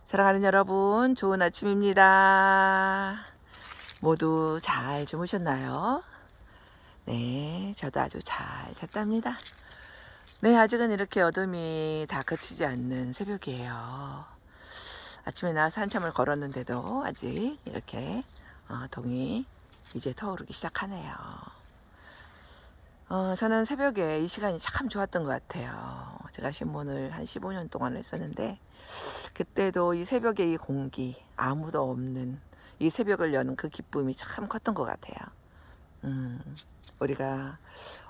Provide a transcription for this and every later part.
사랑하는 여러분, 좋은 아침입니다. 모두 잘 주무셨나요? 네, 저도 아주 잘 잤답니다. 네, 아직은 이렇게 어둠이 다 그치지 않는 새벽이에요. 아침에 나와서 한참을 걸었는데도 아직 이렇게 동이 이제 터오르기 시작하네요. 저는 새벽에 이 시간이 참 좋았던 것 같아요. 제가 신문을 한 15년 동안 했었는데 그때도 이 새벽에 이 공기, 아무도 없는 이 새벽을 여는 그 기쁨이 참 컸던 것 같아요. 우리가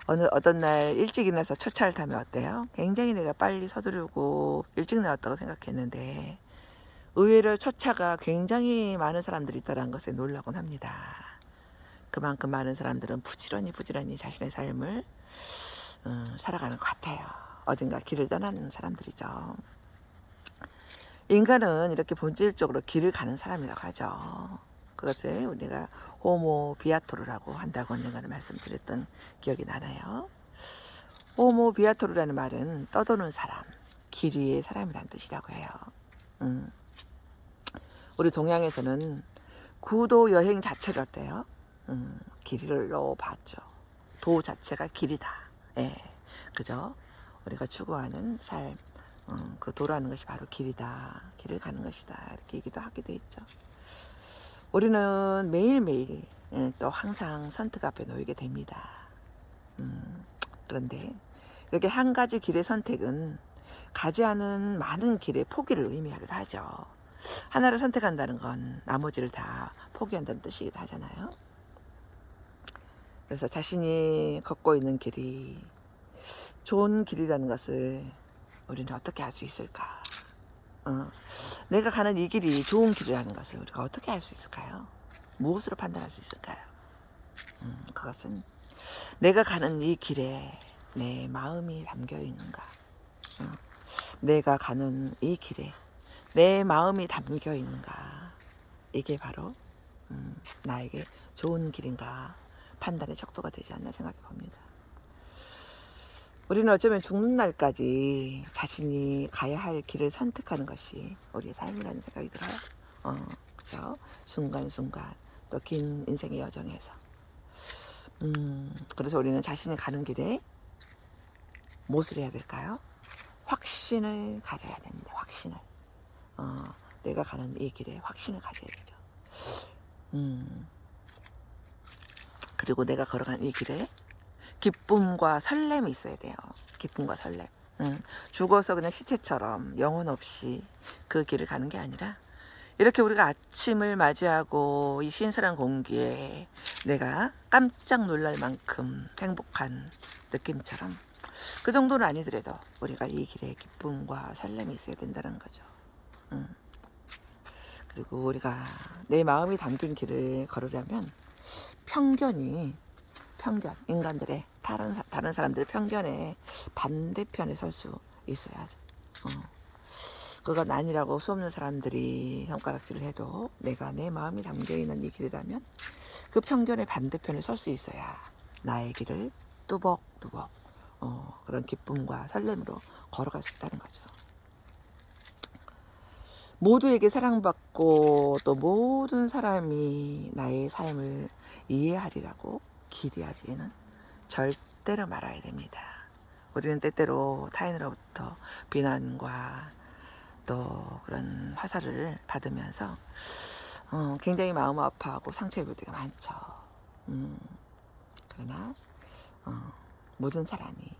어떤 날 일찍 일어나서 첫차를 타면 어때요? 굉장히 내가 빨리 서두르고 일찍 나왔다고 생각했는데 의외로 첫차가 굉장히 많은 사람들이 있다는 것에 놀라곤 합니다. 그만큼 많은 사람들은 부지런히 자신의 삶을 살아가는 것 같아요. 어딘가 길을 떠나는 사람들이죠. 인간은 이렇게 본질적으로 길을 가는 사람이라고 하죠. 그것을 우리가 호모 비아토르라고 한다고 언젠가는 말씀드렸던 기억이 나나요? 호모 비아토르라는 말은 떠도는 사람, 길 위의 사람이란 뜻이라고 해요. 우리 동양에서는 구도 여행 자체를 어때요? 길로 봤죠. 도 자체가 길이다. 예, 그죠? 우리가 추구하는 삶, 그 도라는 것이 바로 길이다. 길을 가는 것이다. 이렇게 얘기도 하기도 했죠. 우리는 매일매일 또 항상 선택 앞에 놓이게 됩니다. 그런데 이렇게 한 가지 길의 선택은 가지 않은 많은 길의 포기를 의미하기도 하죠. 하나를 선택한다는 건 나머지를 다 포기한다는 뜻이기도 하잖아요. 그래서 자신이 걷고 있는 길이 좋은 길이라는 것을 우리는 어떻게 알 수 있을까? 내가 가는 이 길이 좋은 길이라는 것을 우리가 어떻게 알 수 있을까요? 무엇으로 판단할 수 있을까요? 그것은 내가 가는 이 길에 내 마음이 담겨 있는가? 내가 가는 이 길에 내 마음이 담겨 있는가? 이게 바로 나에게 좋은 길인가 판단의 척도가 되지 않나 생각해 봅니다. 우리는 어쩌면 죽는 날까지 자신이 가야 할 길을 선택하는 것이 우리의 삶이라는 생각이 들어요. 그죠? 순간순간 또 긴 인생의 여정에서. 그래서 우리는 자신이 가는 길에 무엇을 해야 될까요? 확신을 가져야 됩니다. 확신을. 내가 가는 이 길에 확신을 가져야 되죠. 그리고 내가 걸어가는 이 길에 기쁨과 설렘이 있어야 돼요. 기쁨과 설렘. 죽어서 그냥 시체처럼 영혼 없이 그 길을 가는 게 아니라 이렇게 우리가 아침을 맞이하고 이 신선한 공기에 내가 깜짝 놀랄 만큼 행복한 느낌처럼 그 정도는 아니더라도 우리가 이 길에 기쁨과 설렘이 있어야 된다는 거죠. 그리고 우리가 내 마음이 담긴 길을 걸으려면 인간들의 다른 사람들의 편견에 반대편에 설 수 있어야죠. 그건 아니라고 수없는 사람들이 손가락질을 해도 내가 내 마음이 담겨있는 이 길이라면 그 편견의 반대편에 설 수 있어야 나의 길을 뚜벅뚜벅 그런 기쁨과 설렘으로 걸어갈 수 있다는 거죠. 모두에게 사랑받고 또 모든 사람이 나의 삶을 이해하리라고 기대하지는 절대로 말아야 됩니다. 우리는 때때로 타인으로부터 비난과 또 그런 화살을 받으면서 굉장히 마음 아파하고 상처 입을 때가 많죠. 그러나 모든 사람이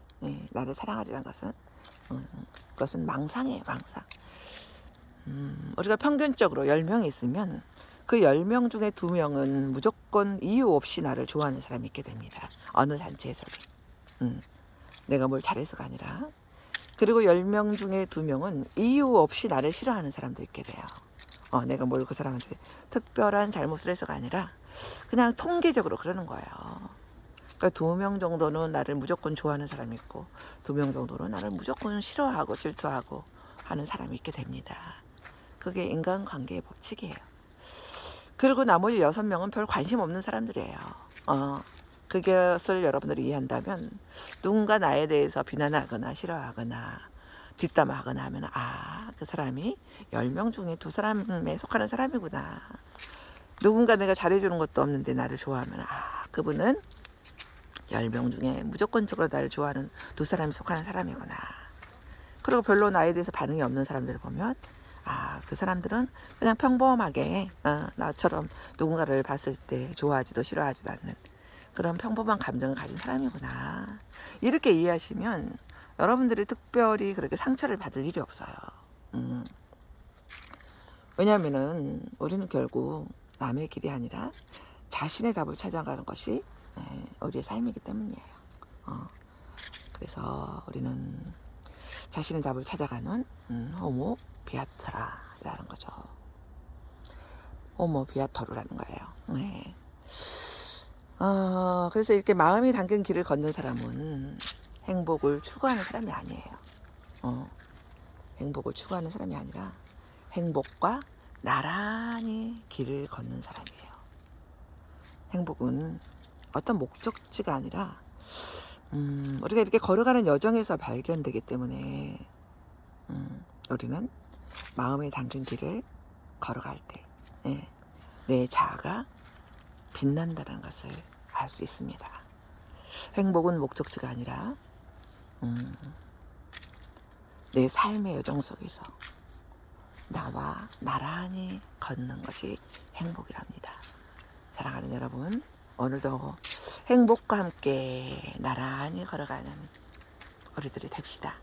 나를 사랑하리라는 것은 그것은 망상이에요. 망상. 우리가 평균적으로 10명이 있으면 그 10명 중에 2명은 무조건 이유 없이 나를 좋아하는 사람이 있게 됩니다. 어느 단체에서도. 내가 뭘 잘해서가 아니라. 그리고 10명 중에 2명은 이유 없이 나를 싫어하는 사람도 있게 돼요. 내가 뭘 그 사람한테 특별한 잘못을 해서가 아니라 그냥 통계적으로 그러는 거예요. 그러니까 2명 정도는 나를 무조건 좋아하는 사람이 있고 2명 정도는 나를 무조건 싫어하고 질투하고 하는 사람이 있게 됩니다. 그게 인간관계의 법칙이에요. 그리고 나머지 6명은 별 관심 없는 사람들이에요. 그것을 여러분들이 이해한다면 누군가 나에 대해서 비난하거나 싫어하거나 뒷담화하거나 하면 그 사람이 10명 중에 2사람에 속하는 사람이구나. 누군가 내가 잘해주는 것도 없는데 나를 좋아하면 그분은 10명 중에 무조건적으로 나를 좋아하는 2사람이 속하는 사람이구나. 그리고 별로 나에 대해서 반응이 없는 사람들을 보면 그 사람들은 그냥 평범하게 나처럼 누군가를 봤을 때 좋아하지도 싫어하지도 않는 그런 평범한 감정을 가진 사람이구나. 이렇게 이해하시면 여러분들이 특별히 그렇게 상처를 받을 일이 없어요. 왜냐하면은 우리는 결국 남의 길이 아니라 자신의 답을 찾아가는 것이 우리의 삶이기 때문이에요. 그래서 우리는 자신의 답을 찾아가는 호모 비아트라라는 거죠. 호모 비아토르라는 거예요. 네. 그래서 이렇게 마음이 담긴 길을 걷는 사람은 행복을 추구하는 사람이 아니에요. 행복을 추구하는 사람이 아니라 행복과 나란히 길을 걷는 사람이에요. 행복은 어떤 목적지가 아니라 우리가 이렇게 걸어가는 여정에서 발견되기 때문에 우리는 마음에 담긴 길을 걸어갈 때 내 자아가 빛난다는 것을 알 수 있습니다. 행복은 목적지가 아니라 내 삶의 여정 속에서 나와 나란히 걷는 것이 행복이랍니다. 사랑하는 여러분, 오늘도 행복과 함께 나란히 걸어가는 우리들이 됩시다.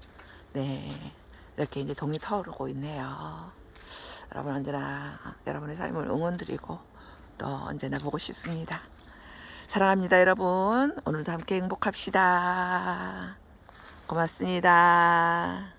네, 이렇게 이제 동이 터오르고 있네요. 여러분 언제나 여러분의 삶을 응원드리고 또 언제나 보고 싶습니다. 사랑합니다, 여러분. 오늘도 함께 행복합시다. 고맙습니다.